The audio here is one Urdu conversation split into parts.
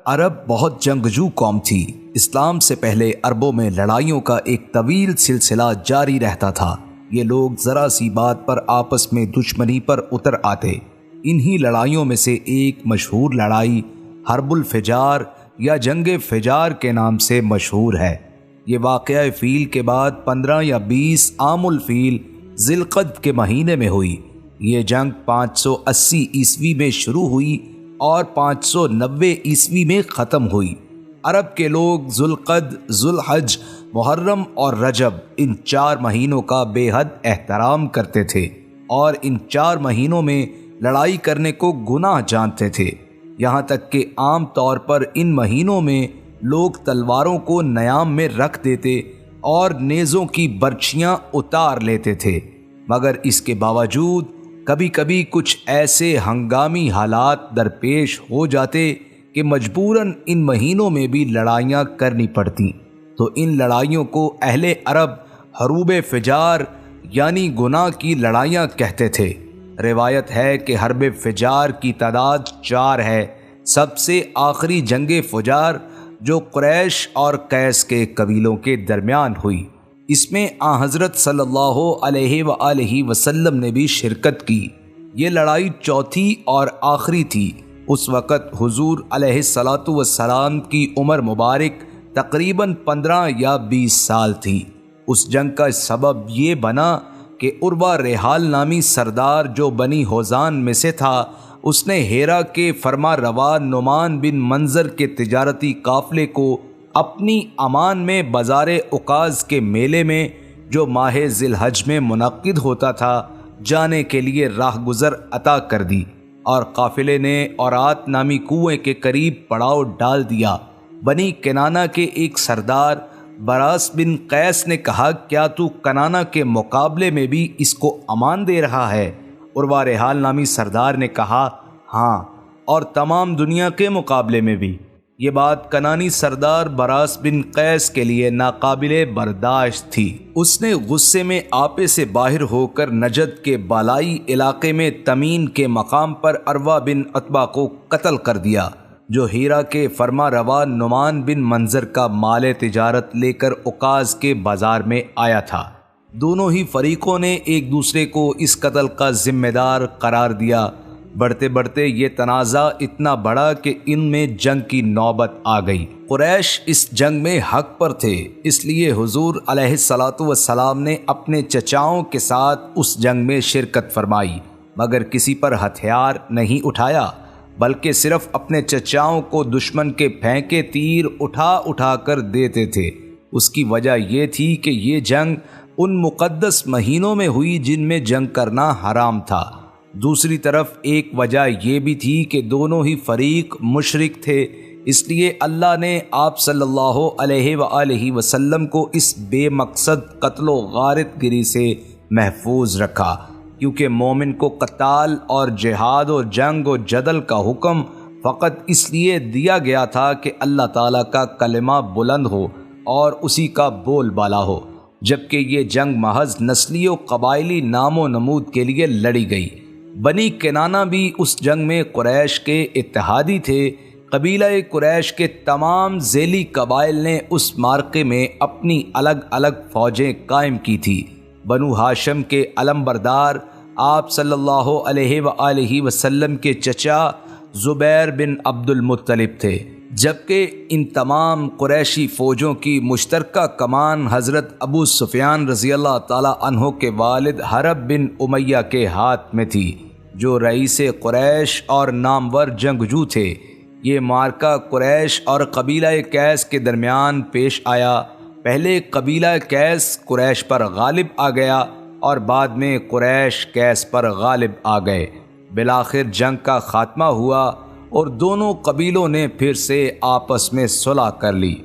عرب بہت جنگجو قوم تھی۔ اسلام سے پہلے عربوں میں لڑائیوں کا ایک طویل سلسلہ جاری رہتا تھا۔ یہ لوگ ذرا سی بات پر آپس میں دشمنی پر اتر آتے۔ انہی لڑائیوں میں سے ایک مشہور لڑائی حرب الفجار یا جنگ فجار کے نام سے مشہور ہے۔ یہ واقعہ فیل کے بعد 15 یا 20 عام الفیل ذی القعدہ کے مہینے میں ہوئی۔ یہ جنگ 580 عیسوی میں شروع ہوئی اور 590 عیسوی میں ختم ہوئی۔ عرب کے لوگ ذو القعدہ، ذو الحج، محرم اور رجب ان 4 مہینوں کا بے حد احترام کرتے تھے اور ان 4 مہینوں میں لڑائی کرنے کو گناہ جانتے تھے۔ یہاں تک کہ عام طور پر ان مہینوں میں لوگ تلواروں کو نیام میں رکھ دیتے اور نیزوں کی برچھیاں اتار لیتے تھے، مگر اس کے باوجود کبھی کبھی کچھ ایسے ہنگامی حالات درپیش ہو جاتے کہ مجبوراً ان مہینوں میں بھی لڑائیاں کرنی پڑتیں، تو ان لڑائیوں کو اہل عرب حروب فجار یعنی گناہ کی لڑائیاں کہتے تھے۔ روایت ہے کہ حرب فجار کی تعداد 4 ہے۔ سب سے آخری جنگ فجار جو قریش اور قیس کے قبیلوں کے درمیان ہوئی، اس میں حضرت صلی اللہ علیہ وآلہ وسلم نے بھی شرکت کی۔ یہ لڑائی چوتھی اور آخری تھی۔ اس وقت حضور علیہ الصلاۃ والسلام کی عمر مبارک تقریباً 15 یا 20 سال تھی۔ اس جنگ کا سبب یہ بنا کہ عروہ رحال نامی سردار جو بنی ہوزان میں سے تھا، اس نے ہیرا کے فرما روا نعمان بن منظر کے تجارتی قافلے کو اپنی امان میں بازار عکاظ کے میلے میں جو ماہ ذی الحج میں منعقد ہوتا تھا جانے کے لیے راہ گزر عطا کر دی، اور قافلے نے اورات نامی کنویں کے قریب پڑاؤ ڈال دیا۔ بنی کنانہ کے ایک سردار براس بن قیس نے کہا، کیا تو کنانہ کے مقابلے میں بھی اس کو امان دے رہا ہے؟ عروہ رحال نامی سردار نے کہا، ہاں، اور تمام دنیا کے مقابلے میں بھی۔ یہ بات کنانی سردار براس بن قیس کے لیے ناقابل برداشت تھی۔ اس نے غصے میں آپے سے باہر ہو کر نجد کے بالائی علاقے میں تمین کے مقام پر عروہ بن عتبہ کو قتل کر دیا، جو ہیرا کے فرما روا نعمان بن منظر کا مال تجارت لے کر عکاظ کے بازار میں آیا تھا۔ دونوں ہی فریقوں نے ایک دوسرے کو اس قتل کا ذمہ دار قرار دیا۔ بڑھتے بڑھتے یہ تنازع اتنا بڑا کہ ان میں جنگ کی نوبت آ گئی۔ قریش اس جنگ میں حق پر تھے، اس لیے حضور علیہ الصلاۃ والسلام نے اپنے چچاؤں کے ساتھ اس جنگ میں شرکت فرمائی، مگر کسی پر ہتھیار نہیں اٹھایا، بلکہ صرف اپنے چچاؤں کو دشمن کے پھینکے تیر اٹھا اٹھا کر دیتے تھے۔ اس کی وجہ یہ تھی کہ یہ جنگ ان مقدس مہینوں میں ہوئی جن میں جنگ کرنا حرام تھا۔ دوسری طرف ایک وجہ یہ بھی تھی کہ دونوں ہی فریق مشرک تھے، اس لیے اللہ نے آپ صلی اللہ علیہ وآلہ وسلم کو اس بے مقصد قتل و غارت گری سے محفوظ رکھا، کیونکہ مومن کو قتال اور جہاد و جنگ و جدل کا حکم فقط اس لیے دیا گیا تھا کہ اللہ تعالیٰ کا کلمہ بلند ہو اور اسی کا بول بالا ہو، جبکہ یہ جنگ محض نسلی و قبائلی نام و نمود کے لیے لڑی گئی۔ بنی کنانہ بھی اس جنگ میں قریش کے اتحادی تھے۔ قبیلہ قریش کے تمام ذیلی قبائل نے اس معرکے میں اپنی الگ الگ فوجیں قائم کی تھی۔ بنو ہاشم کے علم بردار آپ صلی اللہ علیہ وآلہ وسلم کے چچا زبیر بن عبد المطلب تھے، جبکہ ان تمام قریشی فوجوں کی مشترکہ کمان حضرت ابو سفیان رضی اللہ تعالیٰ عنہ کے والد حرب بن امیہ کے ہاتھ میں تھی، جو رئیس قریش اور نامور جنگجو تھے۔ یہ معرکہ قریش اور قبیلہ قیس کے درمیان پیش آیا۔ پہلے قبیلہ قیس قریش پر غالب آ گیا اور بعد میں قریش قیس پر غالب آ گئے۔ بالآخر جنگ کا خاتمہ ہوا اور دونوں قبیلوں نے پھر سے آپس میں صلح کر لی۔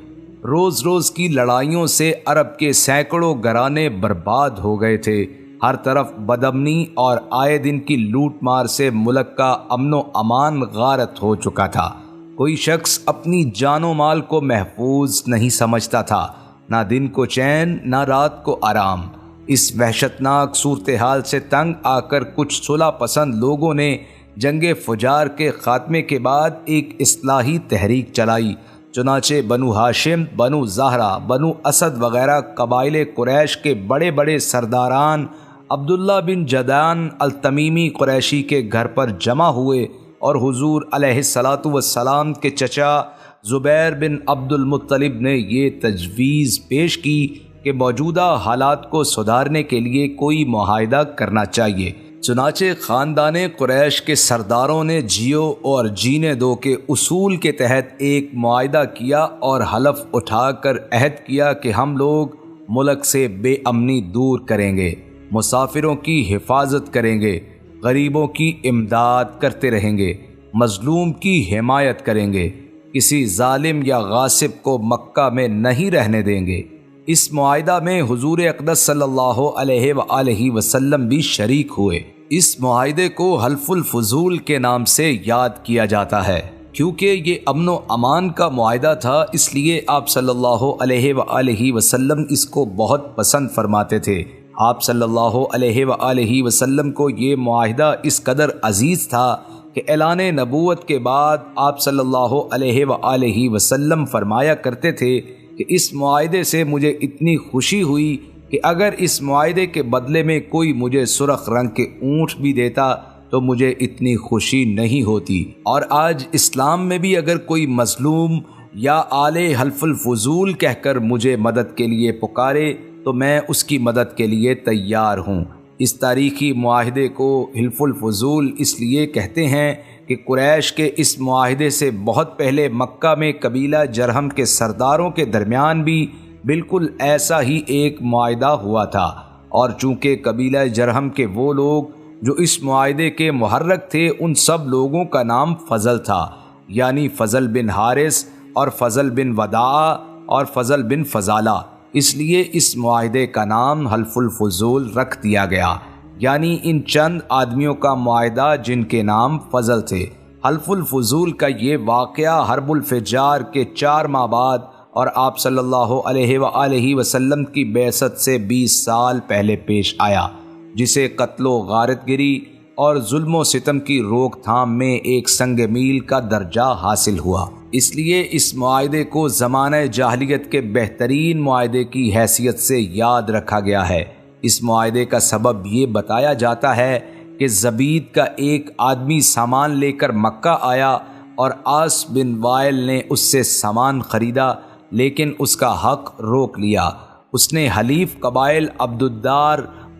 روز روز کی لڑائیوں سے عرب کے سینکڑوں گھرانے برباد ہو گئے تھے۔ ہر طرف بدامنی اور آئے دن کی لوٹ مار سے ملک کا امن و امان غارت ہو چکا تھا۔ کوئی شخص اپنی جان و مال کو محفوظ نہیں سمجھتا تھا، نہ دن کو چین نہ رات کو آرام۔ اس وحشتناک صورتحال سے تنگ آ کر کچھ صلح پسند لوگوں نے جنگ فجار کے خاتمے کے بعد ایک اصلاحی تحریک چلائی، چنانچہ بنو ہاشم، بنو زہرہ، بنو اسد وغیرہ قبائل قریش کے بڑے بڑے سرداران عبداللہ بن جدعان التمیمی قریشی کے گھر پر جمع ہوئے اور حضور علیہ الصلاۃ والسلام کے چچا زبیر بن عبد المطلب نے یہ تجویز پیش کی کہ موجودہ حالات کو سدھارنے کے لیے کوئی معاہدہ کرنا چاہیے۔ چنانچہ خاندان قریش کے سرداروں نے جیو اور جینے دو کے اصول کے تحت ایک معاہدہ کیا اور حلف اٹھا کر عہد کیا کہ ہم لوگ ملک سے بے امنی دور کریں گے، مسافروں کی حفاظت کریں گے، غریبوں کی امداد کرتے رہیں گے، مظلوم کی حمایت کریں گے، کسی ظالم یا غاصب کو مکہ میں نہیں رہنے دیں گے۔ اس معاہدہ میں حضور اقدس صلی اللہ علیہ وآلہ وسلم بھی شریک ہوئے۔ اس معاہدے کو حلف الفضول کے نام سے یاد کیا جاتا ہے، کیونکہ یہ امن و امان کا معاہدہ تھا، اس لیے آپ صلی اللہ علیہ وآلہ وسلم اس کو بہت پسند فرماتے تھے۔ آپ صلی اللہ علیہ وآلہ وسلم کو یہ معاہدہ اس قدر عزیز تھا کہ اعلان نبوت کے بعد آپ صلی اللہ علیہ وآلہ وسلم فرمایا کرتے تھے کہ اس معاہدے سے مجھے اتنی خوشی ہوئی کہ اگر اس معاہدے کے بدلے میں کوئی مجھے سرخ رنگ کے اونٹ بھی دیتا تو مجھے اتنی خوشی نہیں ہوتی۔ اور آج اسلام میں بھی اگر کوئی مظلوم یا آل حلف الفضول کہہ کر مجھے مدد کے لیے پکارے تو میں اس کی مدد کے لیے تیار ہوں۔ اس تاریخی معاہدے کو حلف الفضول اس لیے کہتے ہیں کہ قریش کے اس معاہدے سے بہت پہلے مکہ میں قبیلہ جرہم کے سرداروں کے درمیان بھی بالکل ایسا ہی ایک معاہدہ ہوا تھا، اور چونکہ قبیلہ جرہم کے وہ لوگ جو اس معاہدے کے محرک تھے ان سب لوگوں کا نام فضل تھا، یعنی فضل بن حارث اور فضل بن وداع اور فضل بن فضالہ، اس لیے اس معاہدے کا نام حلف الفضول رکھ دیا گیا، یعنی ان چند آدمیوں کا معاہدہ جن کے نام فضل تھے۔ حلف الفضول کا یہ واقعہ حرب الفجار کے 4 ماہ بعد اور آپ صلی اللہ علیہ وآلہ وسلم کی بعثت سے 20 سال پہلے پیش آیا، جسے قتل و غارت گری اور ظلم و ستم کی روک تھام میں ایک سنگ میل کا درجہ حاصل ہوا۔ اس لیے اس معاہدے کو زمانہ جاہلیت کے بہترین معاہدے کی حیثیت سے یاد رکھا گیا ہے۔ اس معاہدے کا سبب یہ بتایا جاتا ہے کہ زبید کا ایک آدمی سامان لے کر مکہ آیا اور عاص بن وائل نے اس سے سامان خریدا، لیکن اس کا حق روک لیا۔ اس نے حلیف قبائل عبدالدار،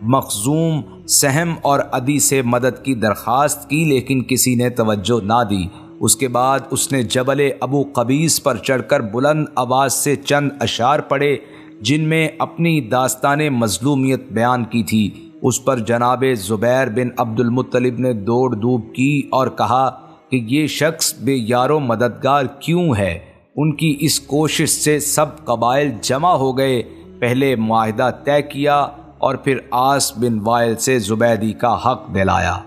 مخزوم، سہم اور عدی سے مدد کی درخواست کی، لیکن کسی نے توجہ نہ دی۔ اس کے بعد اس نے جبل ابو قبیس پر چڑھ کر بلند آواز سے چند اشعار پڑھے جن میں اپنی داستان مظلومیت بیان کی تھی۔ اس پر جناب زبیر بن عبد المطلب نے دوڑ دھوپ کی اور کہا کہ یہ شخص بے یار و مددگار کیوں ہے؟ ان کی اس کوشش سے سب قبائل جمع ہو گئے، پہلے معاہدہ طے کیا اور پھر عاص بن وائل سے زبیدی کا حق دلایا۔